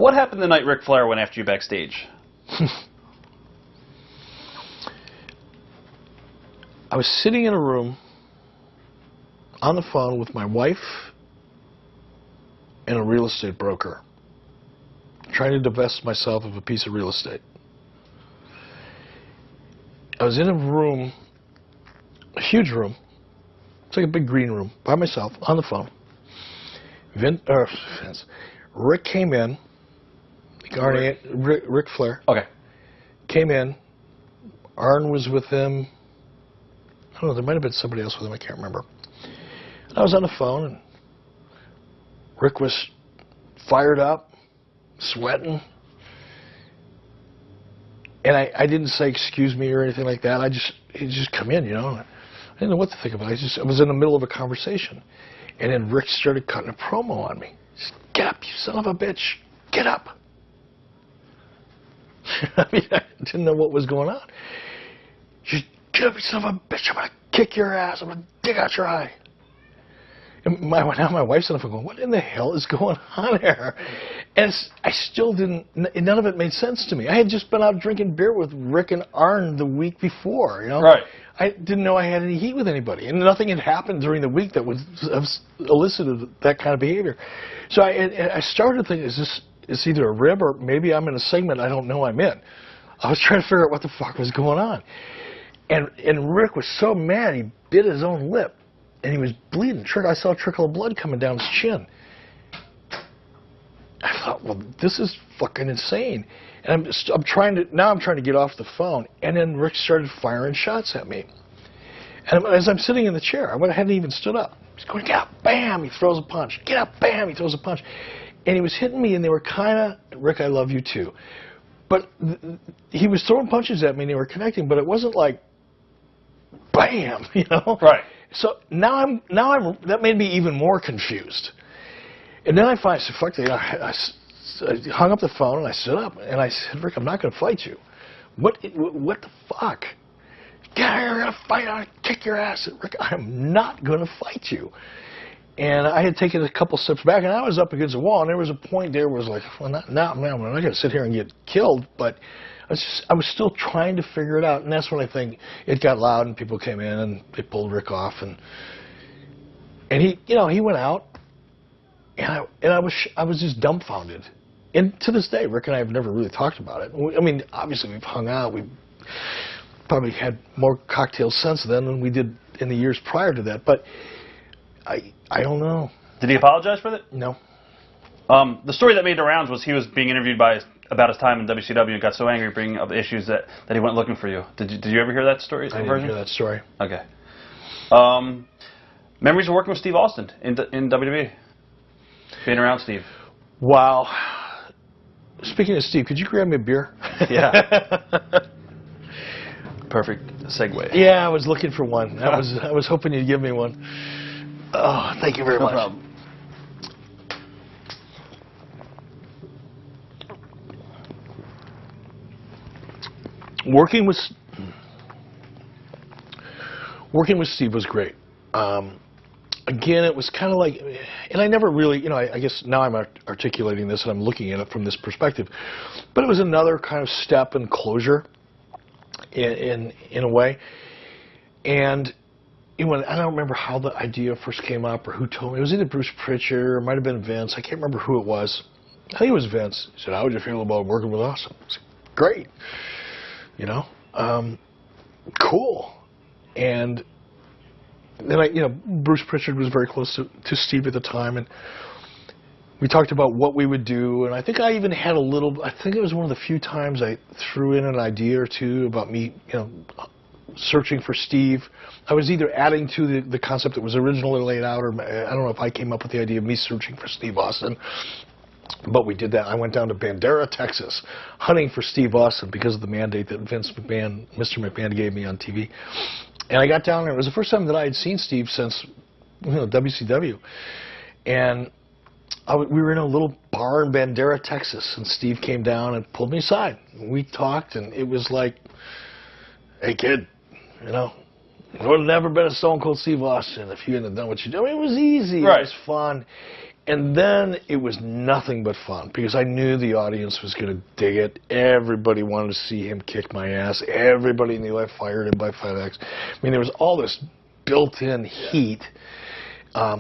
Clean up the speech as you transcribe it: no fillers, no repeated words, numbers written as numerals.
What happened the night Ric Flair went after you backstage? I was sitting in a room on the phone with my wife and a real estate broker, trying to divest myself of a piece of real estate. I was in a room, a huge room. It's like a big green room, by myself, on the phone. Rick came in. Ric Flair. Okay. Came in. Arn was with him. I don't know, there might have been somebody else with him, I can't remember. I was on the phone, and Rick was fired up, sweating. And I didn't say excuse me or anything like that. He just come in, you know. I didn't know what to think about it. I was in the middle of a conversation. And then Rick started cutting a promo on me. He said, "Get up, you son of a bitch. Get up." I mean, I didn't know what was going on. He said, "Get up, you son of a bitch. I'm going to kick your ass. I'm going to dig out your eye." And now my wife's on the phone going, "What in the hell is going on here?" And I still didn't, none of it made sense to me. I had just been out drinking beer with Rick and Arn the week before, you know? Right. I didn't know I had any heat with anybody. And nothing had happened during the week that would have elicited that kind of behavior. So I started thinking, is either a rib or maybe I'm in a segment I don't know I'm in. I was trying to figure out what the fuck was going on. And Rick was so mad, he bit his own lip. And he was bleeding. I saw a trickle of blood coming down his chin. I thought, well, this is fucking insane. And I'm trying to get off the phone. And then Rick started firing shots at me. And as I'm sitting in the chair, I hadn't even stood up. He's going, "Get up, bam!" He throws a punch. "Get up, bam!" He throws a punch. And he was hitting me, and they were kind of, "Rick, I love you too." But he was throwing punches at me, and they were connecting. But it wasn't like, bam, you know? Right. So now I'm that made me even more confused. And then I finally said, "Fuck it." I hung up the phone and I stood up and I said, "Rick, I'm not going to fight you. What the fuck? Get out here, I'm going to fight. I'm going to kick your ass." "Rick, I'm not going to fight you." And I had taken a couple steps back and I was up against the wall, and there was a point there where I was like, well, man, I'm not going to sit here and get killed, but I was still trying to figure it out. And that's when I think it got loud and people came in and they pulled Rick off, and he went out, and I was just dumbfounded. And to this day, Rick and I have never really talked about it. I mean, obviously we've hung out, we've probably had more cocktails since then than we did in the years prior to that, but I don't know. Did he apologize for it? No. The story that made the rounds was he was being interviewed about his time in WCW and got so angry bringing up issues that he went looking for you. Did you ever hear that story? I didn't hear that story. Okay. Memories of working with Steve Austin in WWE? Being around Steve. Wow. Speaking of Steve, could you grab me a beer? Yeah. Perfect segue. Yeah, I was looking for one. I was hoping you'd give me one. Oh, thank you very much. No problem. Working with Steve was great. Again, it was kind of like, and I never really, I guess now I'm articulating this and I'm looking at it from this perspective, but it was another kind of step in closure in a way. And I don't remember how the idea first came up or who told me. It was either Bruce Pritchard or it might have been Vince. I can't remember who it was. I think it was Vince. He said, "How would you feel about working with us?" I said, "Great. Cool." And then Bruce Pritchard was very close to Steve at the time, and we talked about what we would do. And I think I even had I think it was one of the few times I threw in an idea or two about me, searching for Steve. I was either adding to the concept that was originally laid out, or I don't know if I came up with the idea of me searching for Steve Austin. But we did that. I went down to Bandera, Texas, hunting for Steve Austin because of the mandate that Mr. McMahon gave me on TV. And I got down there. It was the first time that I had seen Steve since WCW. And we were in a little bar in Bandera, Texas, and Steve came down and pulled me aside. We talked, and it was like, "Hey, kid, there would have never been a Stone Cold Steve Austin if you hadn't done what you did." I mean, it was easy. Right. It was fun. And then it was nothing but fun because I knew the audience was going to dig it. Everybody wanted to see him kick my ass. Everybody knew I fired him by FedEx. I mean, there was all this built-in heat.